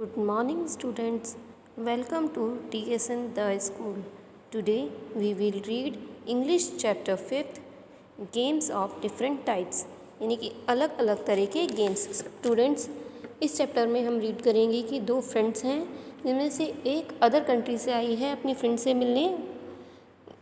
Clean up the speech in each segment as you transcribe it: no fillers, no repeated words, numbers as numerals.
Good morning, students. Welcome to TSN The School. Today we will read English chapter 5th, Games of Different Types. यानी कि अलग अलग तरह के games. Students, इस चैप्टर में हम रीड करेंगे कि दो फ्रेंड्स हैं जिनमें से एक अदर कंट्री से आई है अपनी फ्रेंड से मिलने.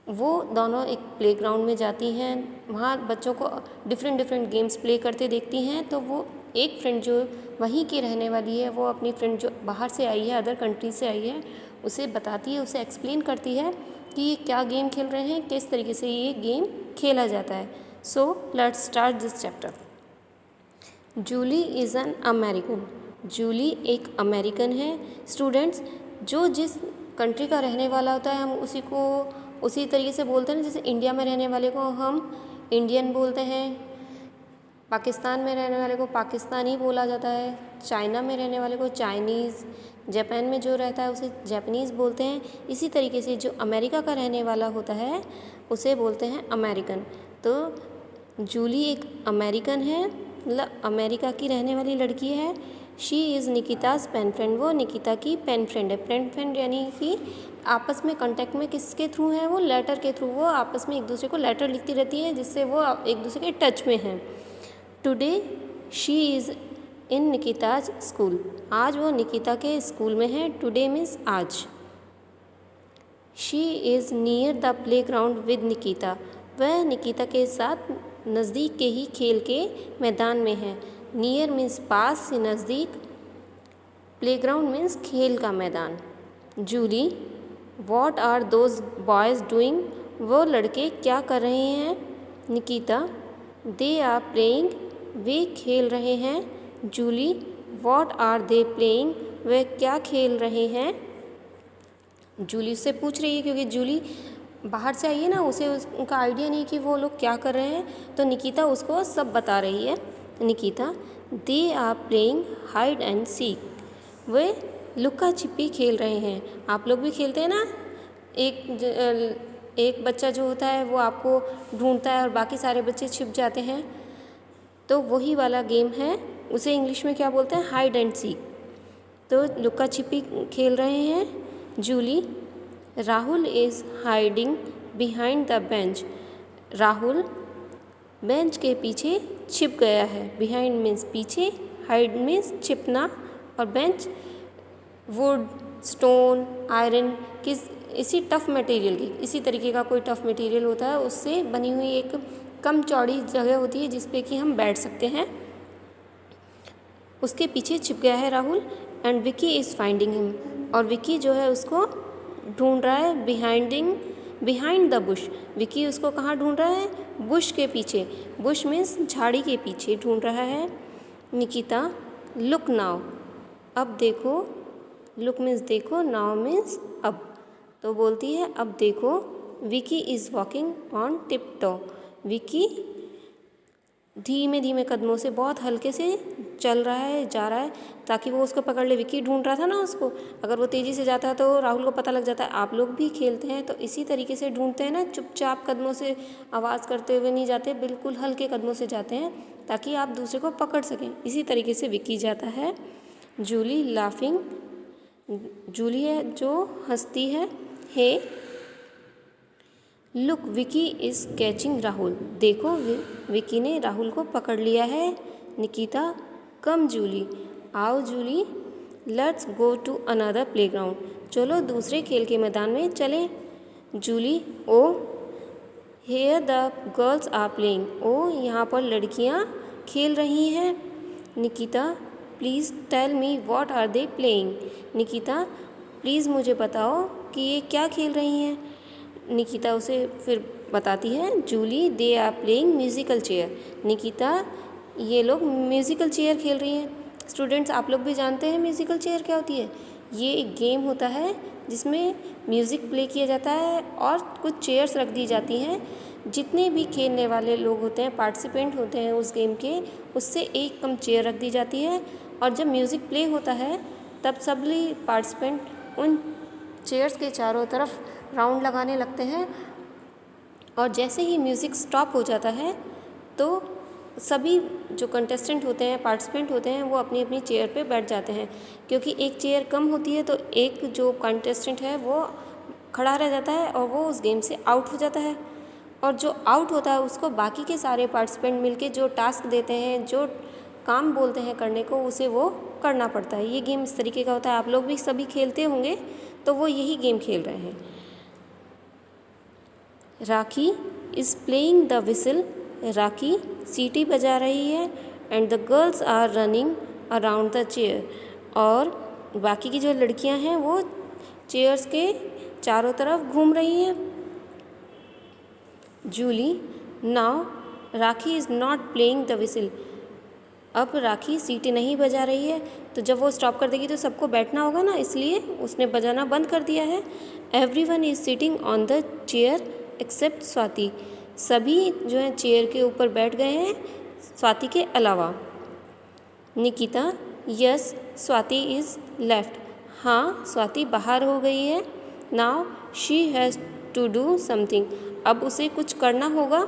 वो दोनों एक प्लेग्राउंड में जाती हैं. वहाँ बच्चों को डिफरेंट गेम्स प्ले करते देखती हैं. तो वो एक फ्रेंड जो वहीं की रहने वाली है, वो अपनी फ्रेंड जो बाहर से आई है, अदर कंट्री से आई है, उसे बताती है, उसे एक्सप्लेन करती है कि ये क्या गेम खेल रहे हैं, किस तरीके से ये गेम खेला जाता है. So let's start this chapter. Julie is an American. Julie एक अमेरिकन है. स्टूडेंट्स, जो जिस कंट्री का रहने वाला होता है, हम उसी को उसी तरीके से बोलते हैं. जैसे इंडिया में रहने वाले को हम इंडियन बोलते हैं, पाकिस्तान में रहने वाले को पाकिस्तानी बोला जाता है, चाइना में रहने वाले को चाइनीज़, जापान में जो रहता है उसे जापानीज़ बोलते हैं. इसी तरीके से जो अमेरिका का रहने वाला होता है उसे बोलते हैं अमेरिकन. तो जूली एक अमेरिकन है, मतलब अमेरिका की रहने वाली लड़की है. She is Nikita's pen friend. वो निकिता की पेन फ्रेंड है. पेन फ्रेंड यानी कि आपस में कांटेक्ट में किसके थ्रू है, वो लेटर के थ्रू. वो आपस में एक दूसरे को लेटर लिखती रहती है, जिससे वो एक दूसरे के टच में हैं. Today she is in Nikita's school. आज वो निकिता के स्कूल में है. टुडे मीन्स आज. She is near the play ground with Nikita. वह निकिता के साथ नज़दीक के ही खेल के मैदान में है. नियर मीन्स पास से नज़दीक, प्ले ग्राउंड मीन्स खेल का मैदान. Julie, what are those boys doing. वो लड़के क्या कर रहे हैं. Nikita, they are playing. वे खेल रहे हैं. Julie, what are they playing. वे क्या खेल रहे हैं. जूली उससे पूछ रही है क्योंकि जूली बाहर से आई है ना, उसे उनका आइडिया नहीं कि वो लोग क्या कर रहे हैं. तो निकिता उसको सब बता रही है. Nikita, they are playing hide and seek. वे लुका छिपी खेल रहे हैं. आप लोग भी खेलते हैं ना. एक बच्चा जो होता है वो आपको ढूंढता है और बाकी सारे बच्चे छिप जाते हैं. तो वही वाला गेम है. उसे इंग्लिश में क्या बोलते हैं, हाइड एंड सीक. तो लुका छिपी खेल रहे हैं. Julie, Rahul is hiding behind the bench. Rahul bench के पीछे छिप गया है. बिहाइंड मीन्स पीछे, हाइड मीन्स छिपना, और बेंच वुड, स्टोन, आयरन, इसी टफ़ मटेरियल की, इसी तरीके का कोई टफ़ मटेरियल होता है, उससे बनी हुई एक कम चौड़ी जगह होती है जिस पे कि हम बैठ सकते हैं. उसके पीछे छिप गया है Rahul. And Vicky is finding him. और विकी जो है उसको ढूंढ रहा है. Behind the Bush. विकी उसको कहाँ ढूंढ रहा है, बुश के पीछे. बुश मीन्स झाड़ी के पीछे ढूंढ रहा है. Nikita, look now. अब देखो. लुक मीन्स देखो, नाउ मीन्स अब. तो बोलती है अब देखो. Vicky is walking on tiptoe. Vicky धीमे धीमे कदमों से, बहुत हल्के से चल रहा है, जा रहा है, ताकि वो उसको पकड़ ले. विकी ढूंढ रहा था ना उसको. अगर वो तेज़ी से जाता है तो राहुल को पता लग जाता है. आप लोग भी खेलते हैं तो इसी तरीके से ढूंढते हैं ना. चुपचाप कदमों से आवाज़ करते हुए नहीं जाते, बिल्कुल हल्के कदमों से जाते हैं ताकि आप दूसरे को पकड़ सकें. इसी तरीके से विकी जाता है. जूली लाफिंग. जूली है जो हंसती है. Hey look, Vicky is catching Rahul. देखो, विकी ने राहुल को पकड़ लिया है. Nikita, come Julie. आओ Julie, let's go to another playground. चलो दूसरे खेल के मैदान में चलें. Julie, oh here the girls are playing. Oh, यहाँ पर लड़कियाँ खेल रही हैं. Nikita, please tell me what are they playing. Nikita, please मुझे बताओ कि ये क्या खेल रही हैं. निकिता उसे फिर बताती है. Julie, they are playing musical chair. Nikita, ये लोग म्यूज़िकल चेयर खेल रही हैं. स्टूडेंट्स, आप लोग भी जानते हैं म्यूज़िकल चेयर क्या होती है. ये एक गेम होता है जिसमें म्यूज़िक प्ले किया जाता है और कुछ चेयर्स रख दी जाती हैं. जितने भी खेलने वाले लोग होते हैं, पार्टिसिपेंट होते हैं उस गेम के, उससे एक कम चेयर रख दी जाती है. और जब म्यूज़िक प्ले होता है तब सभी पार्टिसिपेंट उन चेयर्स के चारों तरफ राउंड लगाने लगते हैं. और जैसे ही म्यूज़िक स्टॉप हो जाता है तो सभी जो कंटेस्टेंट होते हैं, पार्टिसिपेंट होते हैं, वो अपनी अपनी चेयर पे बैठ जाते हैं, क्योंकि एक चेयर कम होती है तो एक जो कंटेस्टेंट है वो खड़ा रह जाता है और वो उस गेम से आउट हो जाता है। और जो आउट होता है उसको बाकी के सारे पार्टिसिपेंट मिलके जो टास्क देते हैं, जो काम बोलते हैं करने को, उसे वो करना पड़ता है। ये गेम इस तरीके का होता है। आप लोग भी सभी खेलते होंगे, तो वो यही गेम खेल रहे हैं। Rakhi is playing the whistle. Rakhi सीटी बजा रही है। And the girls are running around the chair. और बाकी की जो लड़कियां हैं वो चेयर्स के चारों तरफ घूम रही हैं। Julie now Rakhi is not playing the whistle. अब राखी सीटी नहीं बजा रही है, तो जब वो स्टॉप कर देगी तो सबको बैठना होगा ना, इसलिए उसने बजाना बंद कर दिया है। Everyone is sitting on the chair except Swati. सभी जो है चेयर के ऊपर बैठ गए हैं, स्वाति के अलावा। Nikita yes Swati is left. हाँ, स्वाति बाहर हो गई है। Now she has to do something. अब उसे कुछ करना होगा।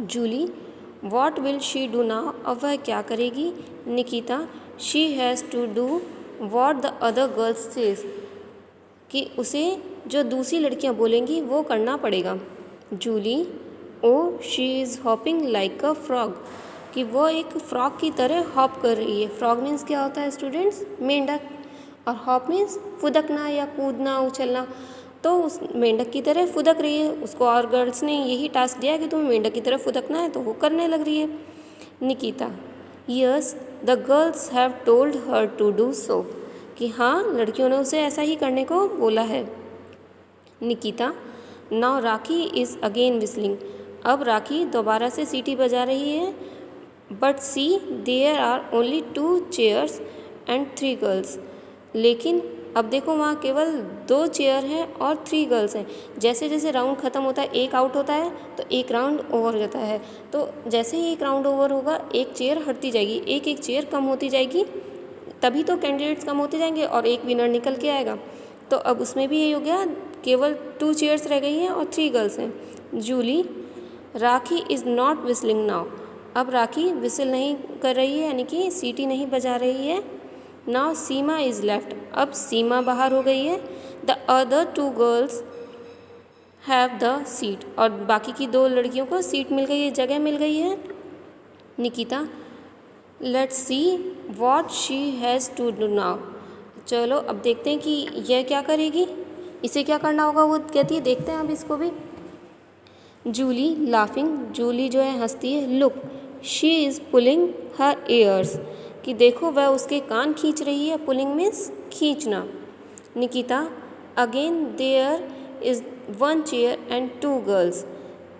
Julie what will she do now. अब वह क्या करेगी। Nikita she has to do what the other girls says. कि उसे जो दूसरी लड़कियां बोलेंगी वो करना पड़ेगा। Julie oh she is hopping like a frog. कि वो एक फ्रॉग की तरह हॉप कर रही है। फ्रॉग मीन्स क्या होता है स्टूडेंट्स, मेंढक, और हॉप मीन्स फुदकना या कूदना, उछलना। तो उस मेंढक की तरह फुदक रही है। उसको और गर्ल्स ने यही टास्क दिया कि तुम्हें मेंढक की तरह फुदकना है, तो वो करने लग रही है। Nikita yes the girls have told her to do so. कि हाँ, लड़कियों ने उसे ऐसा ही करने को बोला है। Nikita now Rakhi is again whistling. अब राखी दोबारा से सीटी बजा रही है। But see there are only 2 chairs and 3 girls. लेकिन अब देखो वहाँ केवल 2 चेयर हैं और 3 गर्ल्स हैं। जैसे जैसे राउंड ख़त्म होता है, एक आउट होता है तो एक राउंड ओवर हो जाता है। तो जैसे ही एक राउंड ओवर होगा, एक चेयर हटती जाएगी, एक एक चेयर कम होती जाएगी, तभी तो कैंडिडेट्स कम होते जाएंगे और एक विनर निकल के आएगा। तो अब उसमें भी यही हो गया, केवल 2 चेयर्स रह गई हैं और 3 गर्ल्स हैं। जूली राखी इज़ नॉट विस्लिंग नाउ। अब राखी विसल नहीं कर रही है, यानी कि सीटी नहीं बजा रही है। Now Seema is left. अब सीमा बाहर हो गई है। The other 2 girls have the seat. और बाकी की 2 लड़कियों को सीट मिल गई है, जगह मिल गई है। Nikita let's see what she has to do now. चलो अब देखते हैं कि यह क्या करेगी, इसे क्या करना होगा। वो कहती है, देखते हैं अब इसको भी। जूली लाफिंग। जूली जो है हंसती है। Look she is pulling her years. कि देखो वह उसके कान खींच रही है। पुलिंग मीन्स खींचना। Nikita again there is 1 chair and 2 girls.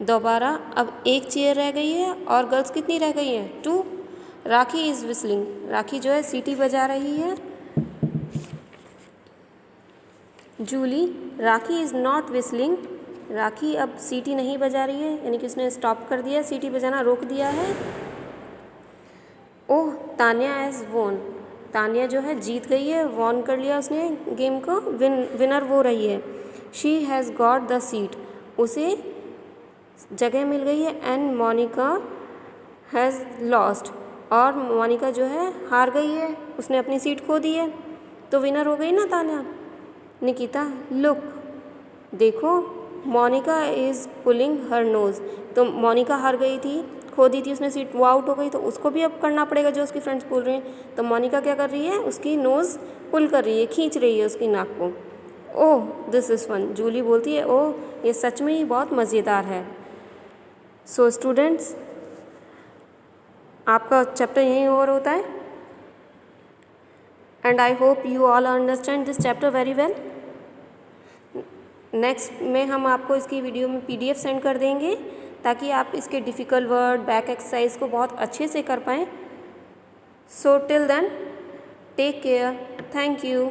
दोबारा अब एक चेयर रह गई है और गर्ल्स कितनी रह गई हैं, 2। राखी इज़ विस्लिंग। राखी जो है सीटी बजा रही है। जूली राखी इज़ नॉट विस्लिंग। राखी अब सीटी नहीं बजा रही है, यानी कि उसने स्टॉप कर दिया, सीटी बजाना रोक दिया है। ओह तान्या एज वॉन। तान्या जो है जीत गई है, वॉन कर लिया उसने गेम को, विनर वो रही है। She has got the seat. उसे जगह मिल गई है। And Monika has lost. और मोनिका जो है हार गई है, उसने अपनी सीट खो दी है। तो विनर हो गई ना तान्या। निकिता लुक देखो Monika is pulling her nose. तो मोनिका हार गई थी, खो दी थी उसने सीट, वो आउट हो गई, तो उसको भी अब करना पड़ेगा जो उसकी फ्रेंड्स बोल रही हैं। तो मोनिका क्या कर रही है, उसकी नोज़ पुल कर रही है, खींच रही है उसकी नाक को। Oh this is fun. Julie बोलती है, ओह ये सच में ही बहुत मज़ेदार है। सो स्टूडेंट्स, आपका चैप्टर यहीं ओवर होता है। And I hope you all understand this chapter very well. Next में हम आपको इसकी वीडियो में PDF सेंड कर देंगे, ताकि आप इसके डिफ़िकल्ट वर्ड, बैक एक्सरसाइज को बहुत अच्छे से कर पाएँ। So till then take care, thank you.